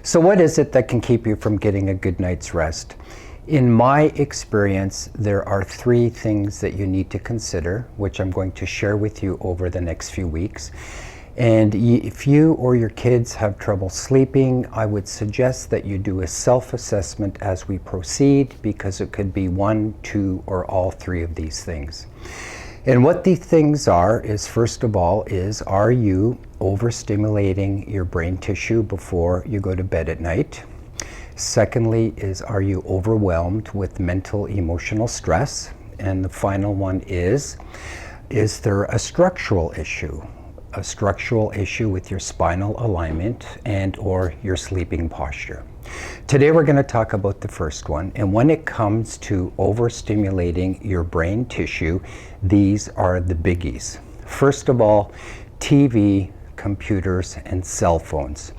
So what is it that can keep you from getting a good night's rest? In my experience, there are three things that you need to consider, which I'm going to share with you over the next few weeks. And if you or your kids have trouble sleeping, I would suggest that you do a self-assessment as we proceed, because it could be one, two, or all three of these things. And what these things are is, first of all, are you overstimulating your brain tissue before you go to bed at night? Secondly are you overwhelmed with mental, emotional stress? And the final one is there a structural issue? A structural issue with your spinal alignment and or your sleeping posture. Today we're going to talk about the first one, and when it comes to overstimulating your brain tissue, these are the biggies. First of all, TV, computers, and cell phones.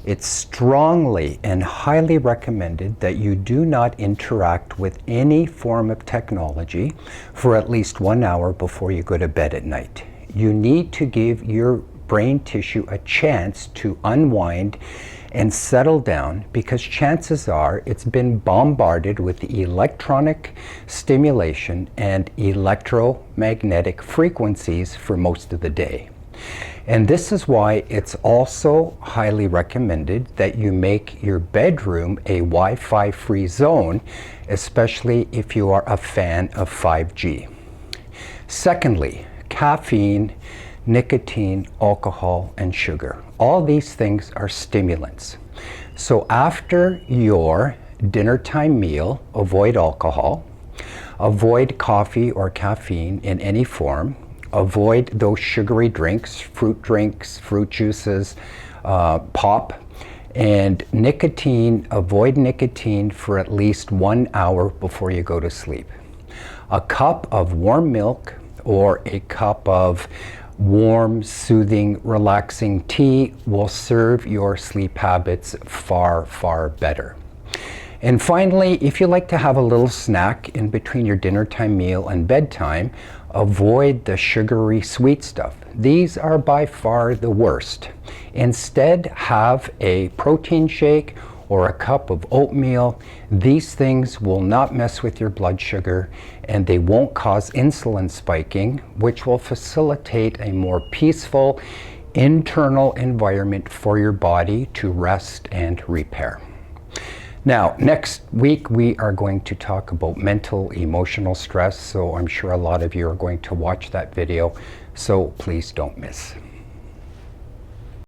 It's strongly and highly recommended that you do not interact with any form of technology for at least 1 hour before you go to bed at night. You need to give your brain tissue a chance to unwind and settle down, because chances are it's been bombarded with electronic stimulation and electromagnetic frequencies for most of the day. And this is why it's also highly recommended that you make your bedroom a Wi-Fi free zone, especially if you are a fan of 5G. Secondly, caffeine, nicotine, alcohol, and sugar. All these things are stimulants. So after your dinner time meal, avoid alcohol, avoid coffee or caffeine in any form, avoid those sugary drinks, fruit juices, pop, and nicotine, avoid nicotine for at least 1 hour before you go to sleep. A cup of warm milk or a cup of warm, soothing, relaxing tea will serve your sleep habits far, far better. And finally, if you like to have a little snack in between your dinner time meal and bedtime, avoid the sugary sweet stuff. These are by far the worst. Instead, have a protein shake or a cup of oatmeal. These things will not mess with your blood sugar, and they won't cause insulin spiking, which will facilitate a more peaceful internal environment for your body to rest and repair. Now, next week we are going to talk about mental, emotional stress, so I'm sure a lot of you are going to watch that video, so please don't miss.